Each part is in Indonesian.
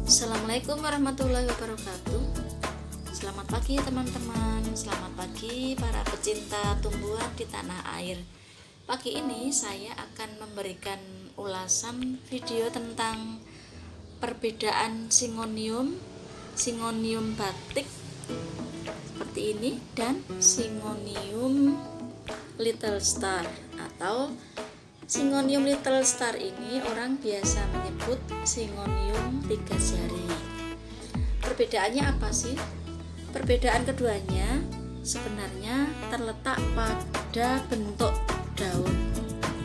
Assalamualaikum warahmatullahi wabarakatuh. Selamat pagi teman-teman. Selamat pagi para pecinta tumbuhan di tanah air. Pagi ini saya akan memberikan ulasan video tentang perbedaan Syngonium batik seperti ini dan Syngonium little star. Atau Syngonium little star ini orang biasa menyebut Syngonium tiga jari. Perbedaannya apa sih? Perbedaan keduanya sebenarnya terletak pada bentuk daun.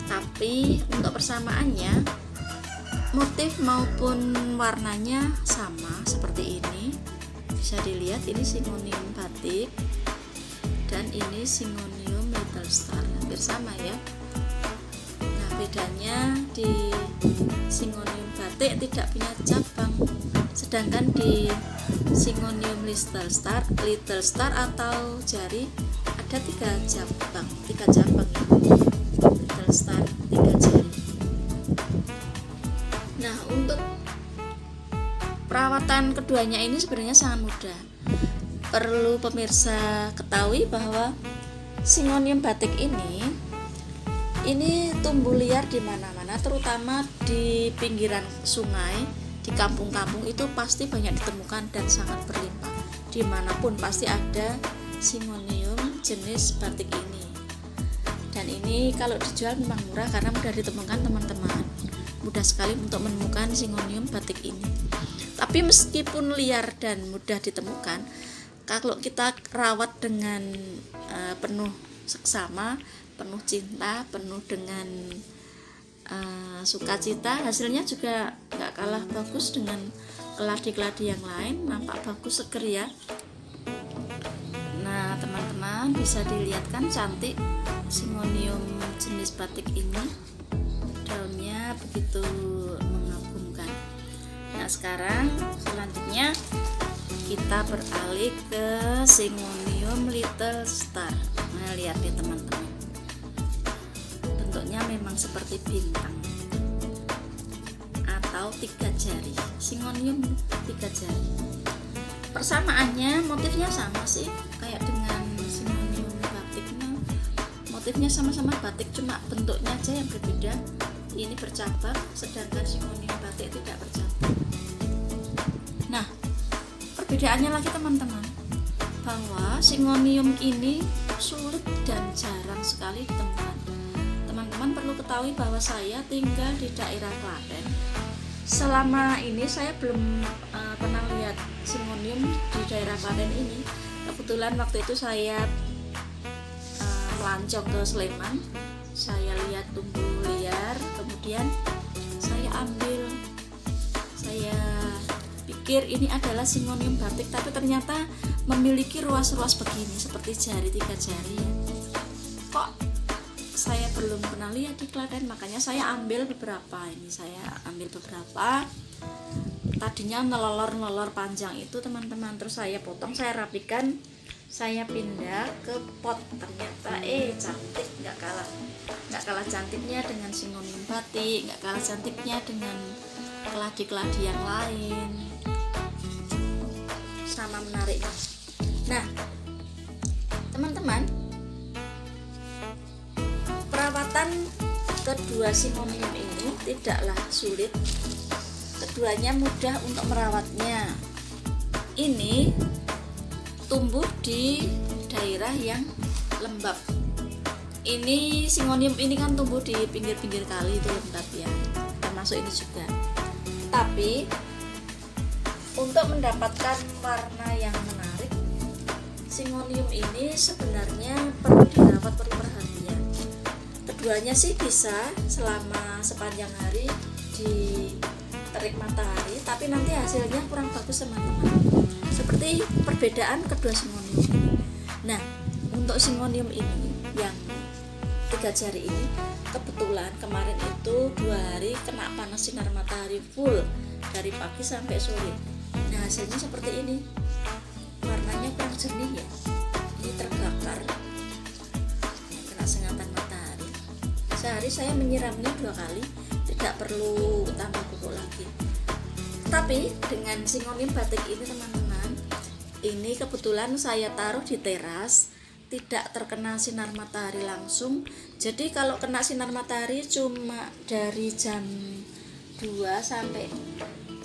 Tapi untuk persamaannya, motif maupun warnanya sama seperti ini. Bisa dilihat ini Syngonium batik dan ini Syngonium little star. Hampir sama ya. Bedanya di Syngonium batik tidak punya cabang, sedangkan di Syngonium little star atau jari ada tiga cabang ya. Little star 3 jari. Nah, untuk perawatan keduanya ini sebenarnya sangat mudah. Perlu pemirsa ketahui bahwa Syngonium batik ini tumbuh liar di mana-mana, terutama di pinggiran sungai, di kampung-kampung itu pasti banyak ditemukan dan sangat berlimpah. Dimanapun pasti ada Syngonium jenis batik ini. Dan ini kalau dijual memang murah karena mudah ditemukan teman-teman. Mudah sekali untuk menemukan Syngonium batik ini. Tapi meskipun liar dan mudah ditemukan, kalau kita rawat dengan penuh seksama, penuh cinta, penuh dengan sukacita, hasilnya juga nggak kalah bagus dengan keladi-keladi yang lain. Nampak bagus, seger ya. Nah teman-teman, bisa dilihat kan cantik Syngonium jenis batik ini, daunnya begitu mengagumkan. Nah sekarang selanjutnya kita beralih ke Syngonium little star. Nah lihat nih teman-teman, bentuknya memang seperti bintang atau 3 jari. Syngonium 3 jari. Persamaannya, motifnya sama sih kayak dengan Syngonium batiknya. Motifnya sama-sama batik, cuma bentuknya aja yang berbeda. Ini bercabang, sedangkan Syngonium batik tidak bercabang. Nah, perbedaannya lagi teman-teman, bahwa Syngonium ini sulit dan jarang sekali ditemukan. Teman-teman perlu ketahui bahwa saya tinggal di daerah Klaten. Selama ini saya belum pernah lihat Syngonium di daerah Klaten ini. Kebetulan waktu itu saya melancong ke Sleman, saya lihat tumbuh liar, kemudian saya ambil. Saya pikir ini adalah Syngonium batik, tapi ternyata memiliki ruas-ruas begini seperti jari 3 jari. Kok saya belum pernah lihat di Klaten, makanya saya ambil beberapa. Ini saya ambil beberapa. Tadinya nelolor panjang itu teman-teman, terus saya potong, saya rapikan, saya pindah ke pot. Ternyata cantik, nggak kalah cantiknya dengan Syngonium batik, nggak kalah cantiknya dengan keladi-keladi yang lain. Sama menariknya. Nah teman-teman, perawatan kedua Syngonium ini tidaklah sulit. Keduanya mudah untuk merawatnya. Ini tumbuh di daerah yang lembab. Ini Syngonium ini kan tumbuh di pinggir-pinggir kali, itu lembab ya, termasuk ini juga. Tapi untuk mendapatkan warna yang menarik, Syngonium ini sebenarnya perlu dirawat, perlu perhatian. Keduanya sih bisa selama sepanjang hari di terik matahari, tapi nanti hasilnya kurang bagus teman-teman. Seperti perbedaan kedua Syngonium ini. Nah, untuk Syngonium ini yang 3 jari ini, kebetulan kemarin itu 2 hari kena panas sinar matahari full dari pagi sampai sore. Nah hasilnya seperti ini, warnanya kurang jernih ya, ini terbakar kena sengatan matahari. Sehari saya menyiramnya 2 kali, tidak perlu tambah pupuk lagi. Tetapi dengan Syngonium batik ini teman-teman, ini kebetulan saya taruh di teras, tidak terkena sinar matahari langsung. Jadi kalau kena sinar matahari cuma dari jam 2 sampai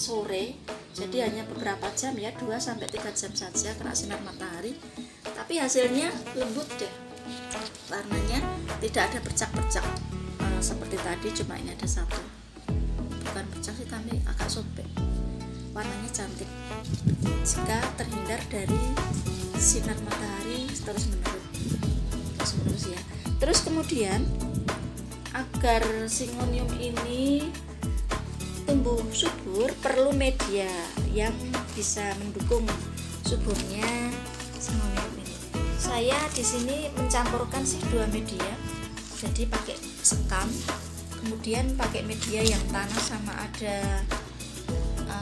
sore, jadi hanya beberapa jam ya, 2 sampai 3 jam saja kena sinar matahari. Tapi hasilnya lembut deh, warnanya tidak ada bercak-bercak seperti tadi, cuma ini ada satu, bukan bercak sih tapi agak sobek. Warnanya cantik jika terhindar dari sinar matahari terus menerus ya. Terus kemudian agar Syngonium ini tumbuh subur perlu media yang bisa mendukung suburnya Syngonium ini. Saya di sini mencampurkan sih 2 media. Jadi pakai sekam, kemudian pakai media yang tanah sama ada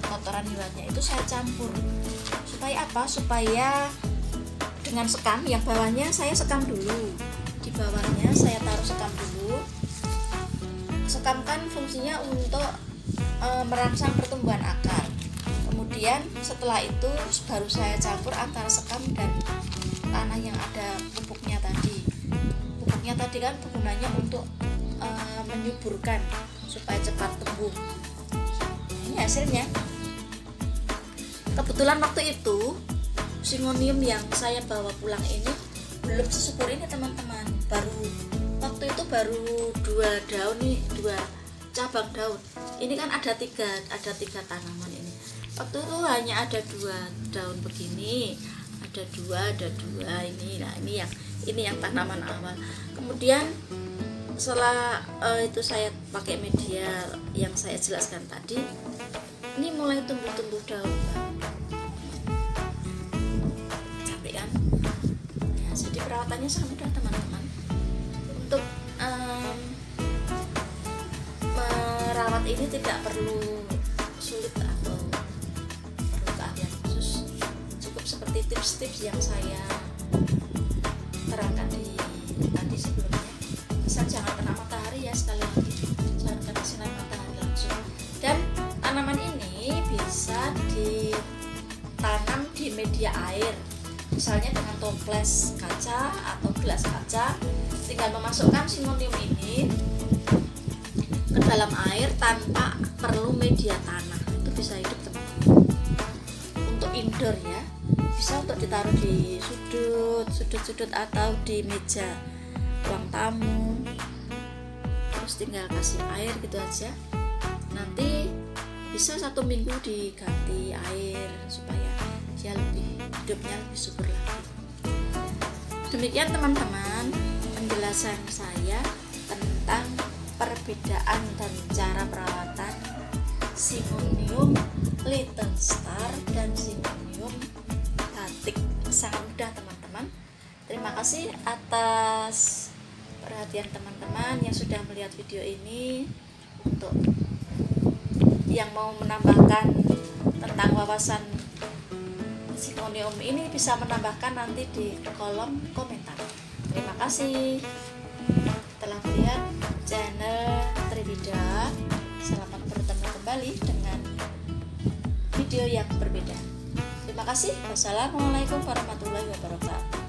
kotoran hewannya, itu saya campur. Supaya apa? Supaya dengan sekam, yang bawahnya saya sekam dulu, di bawahnya saya taruh sekam dulu. Sekam kan fungsinya untuk merangsang pertumbuhan akar. Kemudian setelah itu baru saya campur antara sekam dan tanah yang ada pupuknya tadi. Pupuknya tadi kan gunanya untuk menyuburkan supaya cepat tumbuh. Ini hasilnya. Kebetulan waktu itu Syngonium yang saya bawa pulang ini belum sesubur ini teman-teman. Waktu itu baru 2 daun nih, 2 cabang daun. Ini kan ada tiga tanaman ini. Waktu itu hanya ada 2 daun begini, ada dua ini. Nah ini yang tanaman awal. Kemudian setelah itu saya pakai media yang saya jelaskan tadi, ini mulai tumbuh daun. Cantik kan? Nah, jadi perawatannya sangat mudah teman-teman. Untuk merawat ini tidak perlu sulit atau perlu keahlian khusus. Cukup seperti tips-tips yang saya terangkan tadi sebelumnya. Bisa jangan kena matahari ya, sekali lagi jangan kena sinar matahari langsung. Dan tanaman ini bisa ditanam di media air, misalnya dengan toples kaca atau gelas kaca. Tinggal memasukkan Syngonium ini ke dalam air tanpa perlu media tanah, itu bisa hidup teman-teman. Untuk indoor ya, bisa untuk ditaruh di sudut atau di meja ruang tamu. Terus tinggal kasih air gitu aja. Nanti bisa 1 minggu diganti air supaya dia hidupnya lebih subur lagi. Demikian teman-teman penjelasan saya tentang perbedaan dan cara perawatan Syngonium Little Star dan Syngonium batik. Sangat mudah teman-teman. Terima kasih atas perhatian teman-teman yang sudah melihat video ini. Untuk yang mau menambahkan tentang wawasan Syngonium ini bisa menambahkan nanti di kolom komentar. Terima kasih telah melihat channel Trivida. Selamat bertemu kembali dengan video yang berbeda. Terima kasih. Wassalamualaikum warahmatullahi wabarakatuh.